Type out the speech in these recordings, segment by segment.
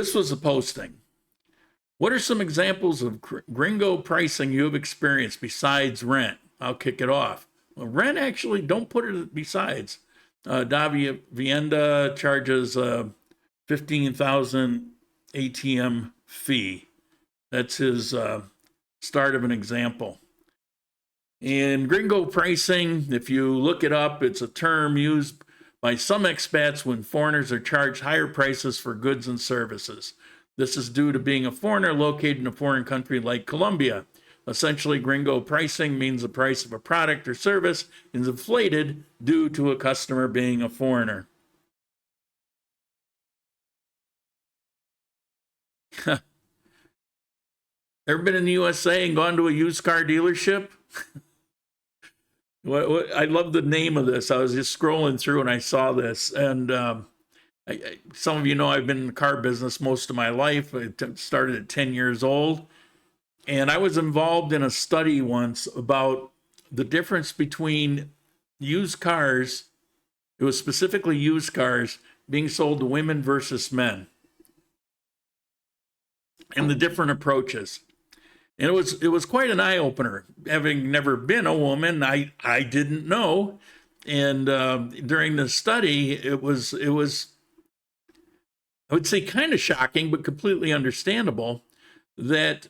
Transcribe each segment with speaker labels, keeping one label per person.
Speaker 1: this was a posting. What are some examples of gringo pricing you have experienced besides rent? I'll kick it off. Well, rent, actually, don't put it besides. Davi Vienda charges 15,000 ATM fee. That's his start of an example. And gringo pricing, if you look it up, it's a term used by some expats when foreigners are charged higher prices for goods and services. This is due to being a foreigner located in a foreign country like Colombia. Essentially, gringo pricing means the price of a product or service is inflated due to a customer being a foreigner. Ever been in the USA and gone to a used car dealership? I love the name of this. I was just scrolling through and I saw this. And some of you know I've been in the car business most of my life. I started at 10 years old. And I was involved in a study once about the difference between used cars. It was specifically used cars being sold to women versus men, and the different approaches. And it was quite an eye opener. Having never been a woman, I didn't know. And during the study, it was I would say kind of shocking, but completely understandable that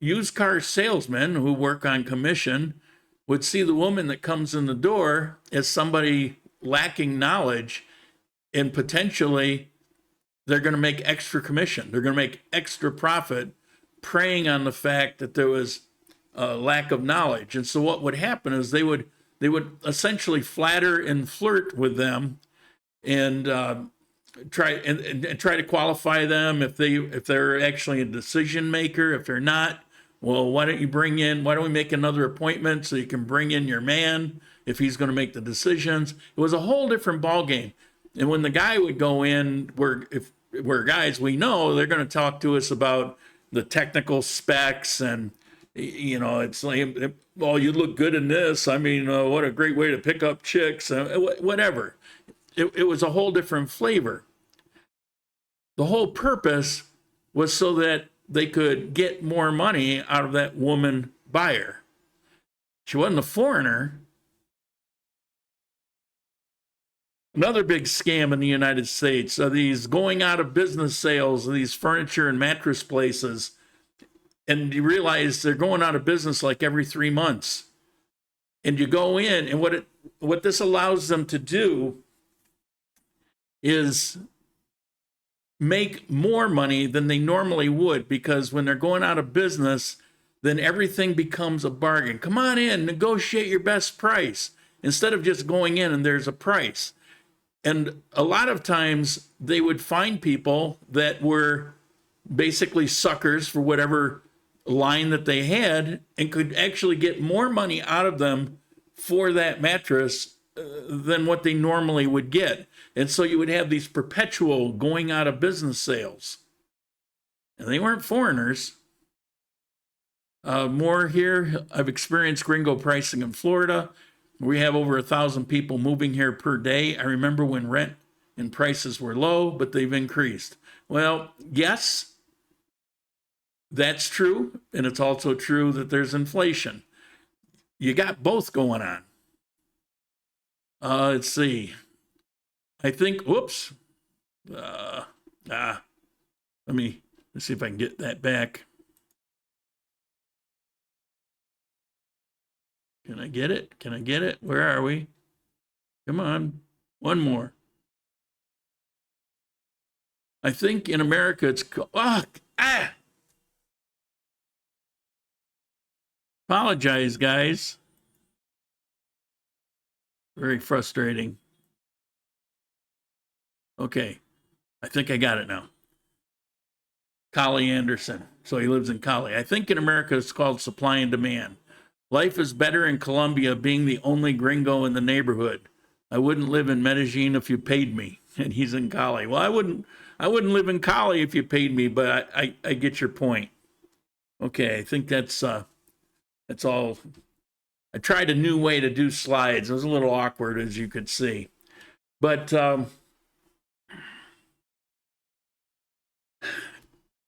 Speaker 1: used car salesmen who work on commission would see the woman that comes in the door as somebody lacking knowledge, and potentially they're going to make extra commission. They're going to make extra profit, preying on the fact that there was a lack of knowledge. And so what would happen is they would essentially flatter and flirt with them, and try to qualify them if they're actually a decision maker. If they're not, well, why don't we make another appointment so you can bring in your man if he's going to make the decisions? It was a whole different ballgame. And when the guy would go in, we're guys, we know they're going to talk to us about the technical specs, and it's like, well, you look good in this. I mean, what a great way to pick up chicks, whatever. It was a whole different flavor. The whole purpose was so that they could get more money out of that woman buyer. She wasn't a foreigner. Another big scam in the United States are these going out of business sales of these furniture and mattress places. And you realize they're going out of business like every 3 months. And you go in, and what this allows them to do is make more money than they normally would, because when they're going out of business, then everything becomes a bargain. Come on in, negotiate your best price, instead of just going in and there's a price. And a lot of times they would find people that were basically suckers for whatever line that they had, and could actually get more money out of them for that mattress than what they normally would get. And so you would have these perpetual going out of business sales. And they weren't foreigners. More here, I've experienced gringo pricing in Florida. We have over 1,000 people moving here per day. I remember when rent and prices were low, but they've increased. Well, yes, that's true. And it's also true that there's inflation. You got both going on. Let's see. I think, whoops. Let's see if I can get that back. Can I get it? Can I get it? Where are we? Come on. One more. I think in America it's apologize, guys. Very frustrating. Okay. I think I got it now. Collie Anderson. So he lives in Collie. I think in America it's called supply and demand. Life is better in Colombia, being the only gringo in the neighborhood. I wouldn't live in Medellin if you paid me. And he's in Cali. Well, I wouldn't live in Cali if you paid me, but I get your point. Okay, I think that's all. I tried a new way to do slides. It was a little awkward, as you could see. But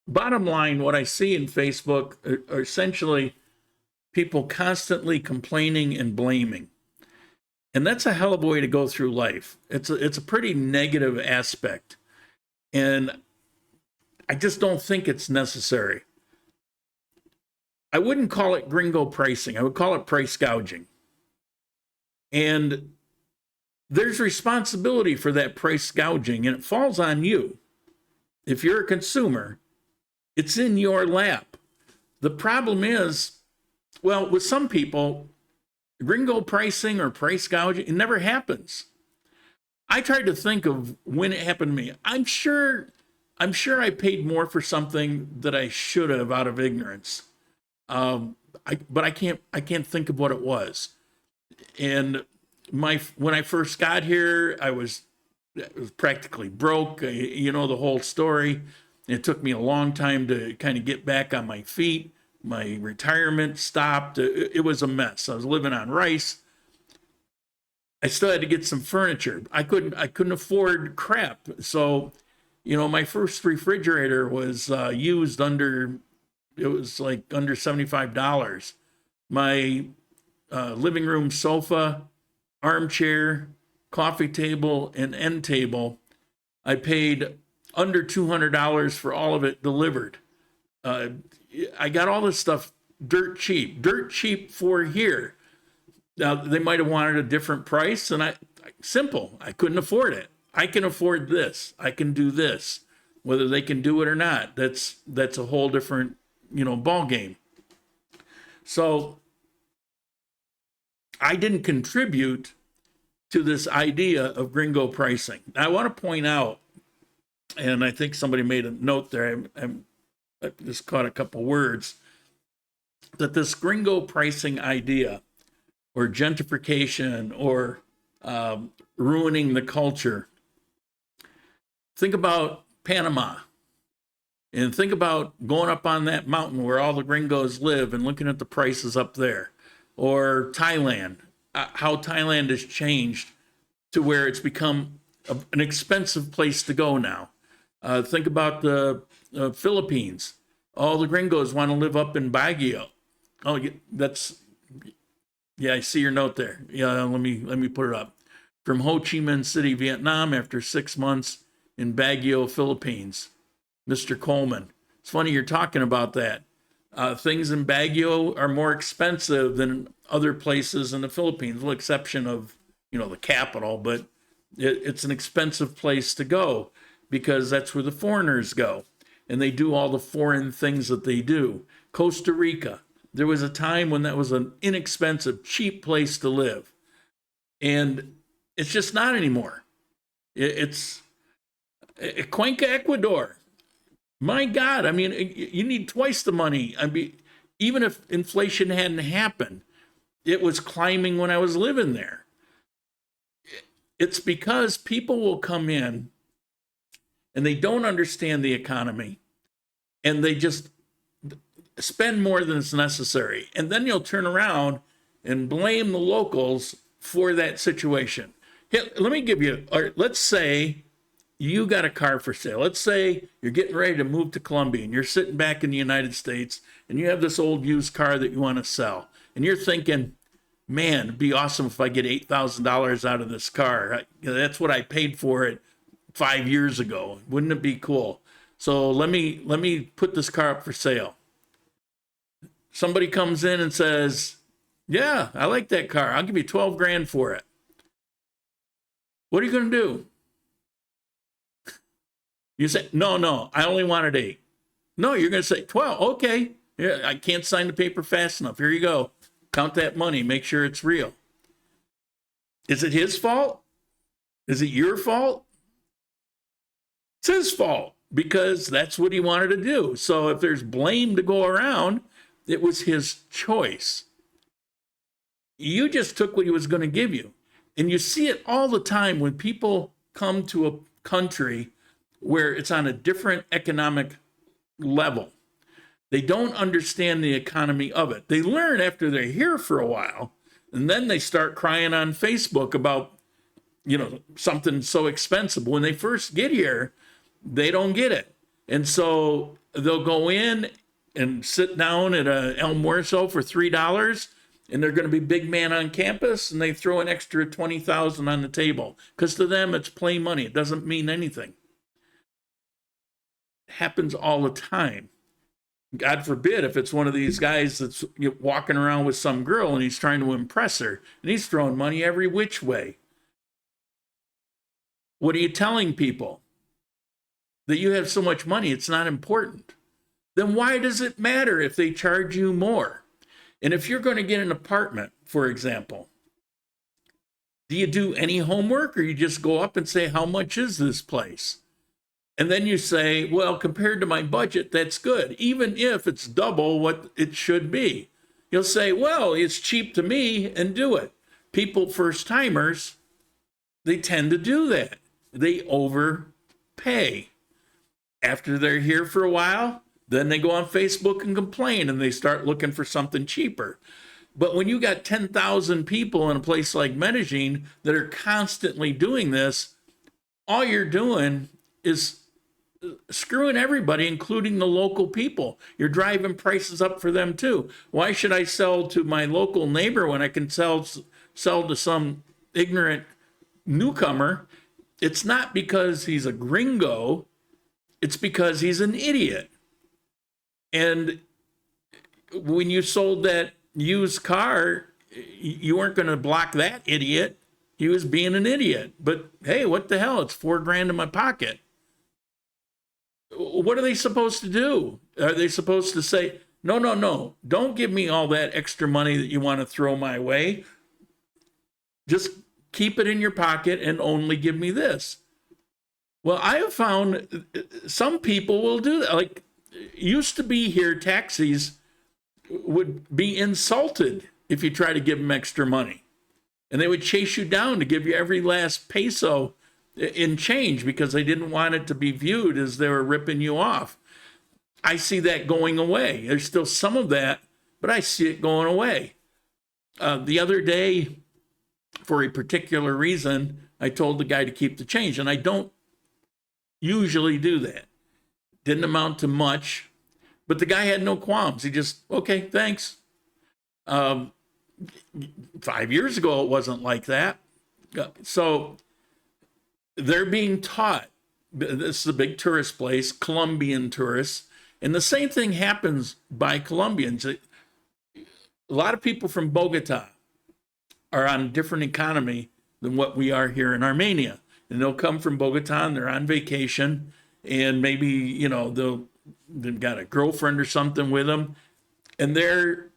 Speaker 1: bottom line, what I see in Facebook are essentially people constantly complaining and blaming. And that's a hell of a way to go through life. It's a pretty negative aspect. And I just don't think it's necessary. I wouldn't call it gringo pricing. I would call it price gouging. And there's responsibility for that price gouging, and it falls on you. If you're a consumer, it's in your lap. The problem is, well, with some people, gringo pricing or price gouging, it never happens. I tried to think of when it happened to me. I'm sure I paid more for something that I should have out of ignorance. But I can't think of what it was. And when I first got here, I was practically broke. You know the whole story. It took me a long time to kind of get back on my feet. My retirement stopped. It was a mess. I was living on rice. I still had to get some furniture. I couldn't afford crap. So, you know, my first refrigerator was used under $75. My living room sofa, armchair, coffee table, and end table, I paid under $200 for all of it delivered. I got all this stuff dirt cheap for here. Now, they might have wanted a different price, and I couldn't afford it. I can afford this. I can do this. Whether they can do it or not, that's a whole different, ball game. So I didn't contribute to this idea of gringo pricing. Now, I want to point out, and I think somebody made a note there, I just caught a couple words, that this gringo pricing idea, or gentrification, or ruining the culture. Think about Panama, and think about going up on that mountain where all the gringos live and looking at the prices up there. Or Thailand, how Thailand has changed to where it's become an expensive place to go now. Think about the Philippines. All the gringos want to live up in Baguio. Oh, I see your note there. Yeah, let me put it up. From Ho Chi Minh City, Vietnam, after 6 months in Baguio, Philippines. Mr. Coleman. It's funny you're talking about that. Things in Baguio are more expensive than other places in the Philippines, with the exception of, the capital, but it's an expensive place to go because that's where the foreigners go. And they do all the foreign things that they do. Costa Rica. There was a time when that was an inexpensive, cheap place to live. And it's just not anymore. It's Cuenca, Ecuador. My God, I mean, you need twice the money. I mean, even if inflation hadn't happened, it was climbing when I was living there. It's because people will come in and they don't understand the economy and they just spend more than is necessary. And then you'll turn around and blame the locals for that situation. Here, let me give you, let's say you got a car for sale. Let's say you're getting ready to move to Colombia and you're sitting back in the United States and you have this old used car that you want to sell. And you're thinking, man, it'd be awesome if I get $8,000 out of this car. That's what I paid for it 5 years ago. Wouldn't it be cool? So let me put this car up for sale. Somebody comes in and says, yeah, I like that car. I'll give you 12 grand for it. What are you going to do? You say, no, I only wanted 8. No, you're going to say 12. Okay. Yeah, I can't sign the paper fast enough. Here you go. Count that money. Make sure it's real. Is it his fault? Is it your fault? It's his fault because that's what he wanted to do. So if there's blame to go around, it was his choice. You just took what he was going to give you. And you see it all the time when people come to a country where it's on a different economic level. They don't understand the economy of it. They learn after they're here for a while, and then they start crying on Facebook about, something so expensive. When they first get here, they don't get it. And so they'll go in and sit down at a El Morso for $3, and they're going to be big man on campus, and they throw an extra 20,000 on the table because to them it's play money. It doesn't mean anything. It happens all the time. God forbid if it's one of these guys that's walking around with some girl and he's trying to impress her, and he's throwing money every which way. What are you telling people? That you have so much money, it's not important. Then why does it matter if they charge you more? And if you're going to get an apartment, for example, do you do any homework, or you just go up and say, how much is this place? And then you say, well, compared to my budget, that's good, even if it's double what it should be. You'll say, well, it's cheap to me, and do it. People, first timers, they tend to do that. They overpay. After they're here for a while, then they go on Facebook and complain, and they start looking for something cheaper. But when you got 10,000 people in a place like Medellin that are constantly doing this, all you're doing is screwing everybody, including the local people. You're driving prices up for them too. Why should I sell to my local neighbor when I can sell to some ignorant newcomer? It's not because he's a gringo. It's because he's an idiot. And when you sold that used car, you weren't going to block that idiot. He was being an idiot. But hey, what the hell? It's $4,000 in my pocket. What are they supposed to do? Are they supposed to say, no, don't give me all that extra money that you want to throw my way. Just keep it in your pocket and only give me this. Well, I have found some people will do that. Like, used to be here, taxis would be insulted if you try to give them extra money. And they would chase you down to give you every last peso in change because they didn't want it to be viewed as they were ripping you off. I see that going away. There's still some of that, but I see it going away. The other day, for a particular reason, I told the guy to keep the change, and I don't usually do that. Didn't amount to much, but the guy had no qualms. He just, okay, thanks. 5 years ago, it wasn't like that. So they're being taught. This is a big tourist place, Colombian tourists. And the same thing happens by Colombians. A lot of people from Bogota are on a different economy than what we are here in Armenia. And they'll come from Bogota and they're on vacation. And maybe, you know, they've got a girlfriend or something with them. And they're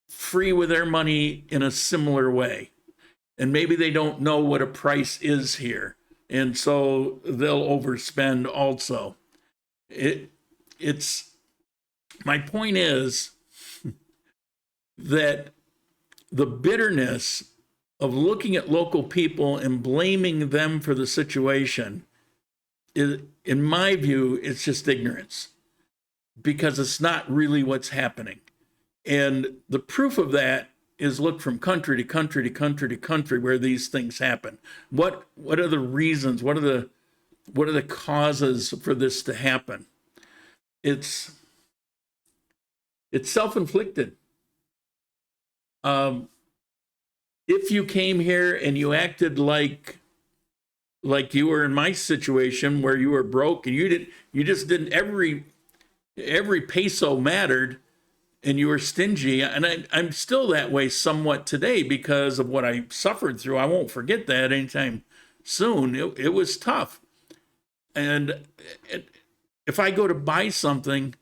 Speaker 1: free with their money in a similar way. And maybe they don't know what a price is here. And so they'll overspend also. It's my point is that the bitterness of looking at local people and blaming them for the situation is, in my view, it's just ignorance because it's not really what's happening. And the proof of that is look from country to country to country to country where these things happen. What are the reasons? What are the causes for this to happen? It's self-inflicted. If you came here and you acted like you were in my situation where you were broke and you just didn't every peso mattered and you were stingy, and I'm still that way somewhat today because of what I suffered through. I won't forget that anytime soon. It was tough. And if I go to buy something,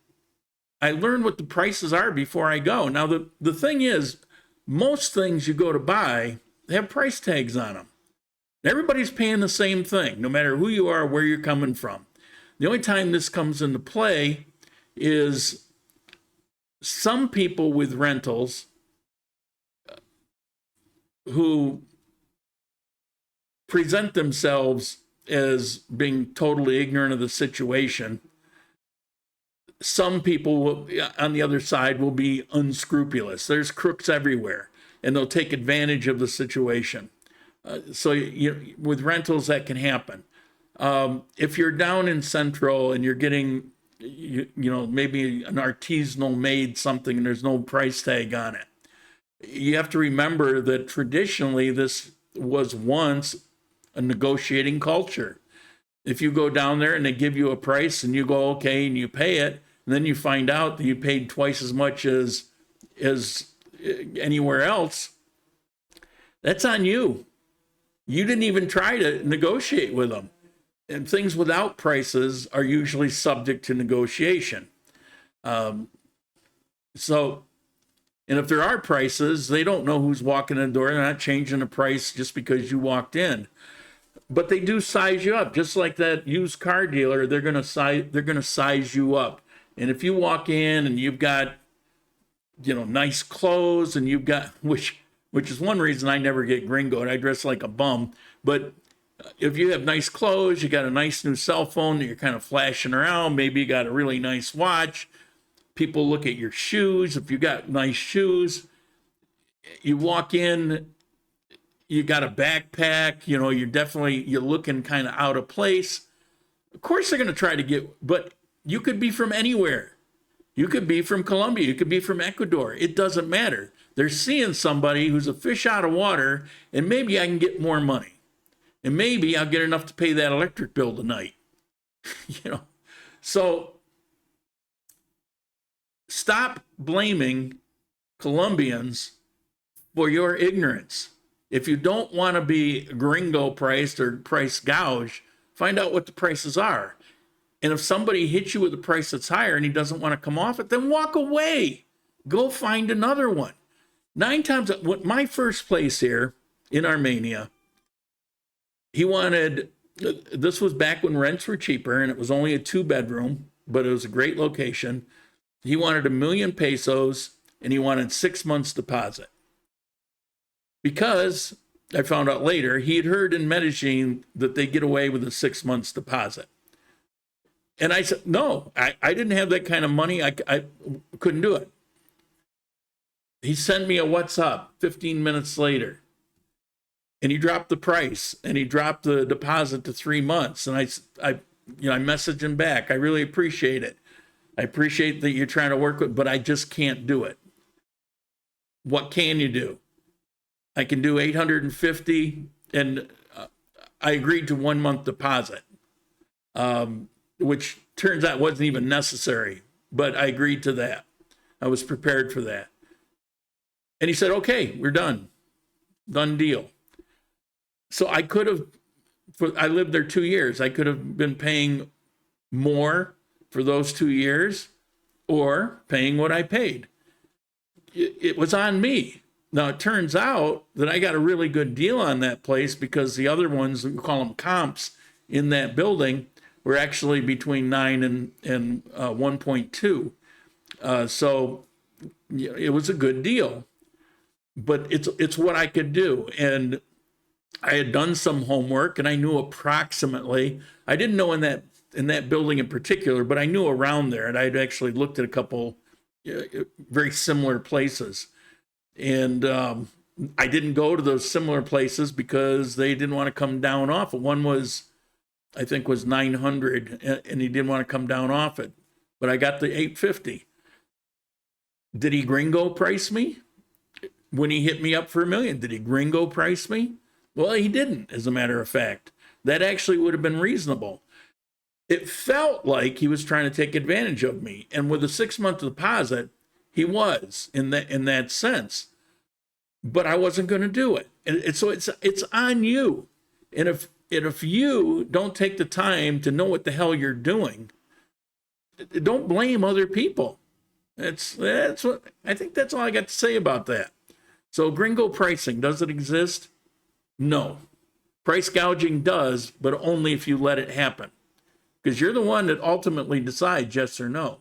Speaker 1: I learn what the prices are before I go. Now, the thing is, most things you go to buy, they have price tags on them. Everybody's paying the same thing, no matter who you are, where you're coming from. The only time this comes into play is some people with rentals who present themselves as being totally ignorant of the situation. Some people on the other side will be unscrupulous. There's crooks everywhere, and they'll take advantage of the situation. So with rentals, that can happen. If you're down in Central and you're getting maybe an artisanal made something and there's no price tag on it. You have to remember that traditionally this was once a negotiating culture. If you go down there and they give you a price and you go, okay, and you pay it, and then you find out that you paid twice as much as anywhere else, that's on you. You didn't even try to negotiate with them. And things without prices are usually subject to negotiation. And if there are prices, they don't know who's walking in the door. They're not changing the price just because you walked in. But they do size you up, just like that used car dealer. They're gonna size you up. And if you walk in and you've got, nice clothes, and you've got which is one reason I never get Gringo, and I dress like a bum. But if you have nice clothes, you got a nice new cell phone that you're kind of flashing around, maybe you got a really nice watch. People look at your shoes. If you got nice shoes, you walk in, you got a backpack, you're looking kind of out of place. Of course they're going to try to but you could be from anywhere. You could be from Colombia. You could be from Ecuador. It doesn't matter. They're seeing somebody who's a fish out of water, and maybe I can get more money. And maybe I'll get enough to pay that electric bill tonight. So stop blaming Colombians for your ignorance. If you don't want to be Gringo priced or price gouge, find out what the prices are. And if somebody hits you with a price that's higher and he doesn't want to come off it, then walk away. Go find another one. 9 times, my first place here in Armenia, this was back when rents were cheaper and it was only a 2-bedroom, but it was a great location. He wanted 1 million pesos and he wanted 6 months deposit. Because I found out later, he had heard in Medellin that they get away with a 6 months deposit. And I said, no, I didn't have that kind of money. I couldn't do it. He sent me a WhatsApp 15 minutes later. And he dropped the price and he dropped the deposit to 3 months. And I messaged him back. I really appreciate it. I appreciate that you're trying to work with, but I just can't do it. What can you do? I can do 850, and I agreed to 1 month deposit, which turns out wasn't even necessary, but I agreed to that. I was prepared for that. And he said, okay, we're done. Done deal. So I could have, I lived there 2 years. I could have been paying more for those 2 years or paying what I paid. It was on me. Now, it turns out that I got a really good deal on that place because the other ones, we call them comps, in that building were actually between 9 and 1.2. So it was a good deal. But it's what I could do. And I had done some homework and I knew approximately, I didn't know in that building in particular, but I knew around there, and I'd actually looked at a couple very similar places. And I didn't go to those similar places because they didn't want to come down off it. One was, I think, was 900, and he didn't want to come down off it. But I got the 850. Did he Gringo price me when he hit me up for 1 million? Did he Gringo price me? Well, he didn't, as a matter of fact. That actually would have been reasonable. It felt like he was trying to take advantage of me. And with a 6 month deposit, he was in that sense. But I wasn't going to do it. And so it's on you. And if you don't take the time to know what the hell you're doing, don't blame other people. That's what I think. That's all I got to say about that. So Gringo pricing, does it exist? No. Price gouging does, but only if you let it happen. Because you're the one that ultimately decides yes or no.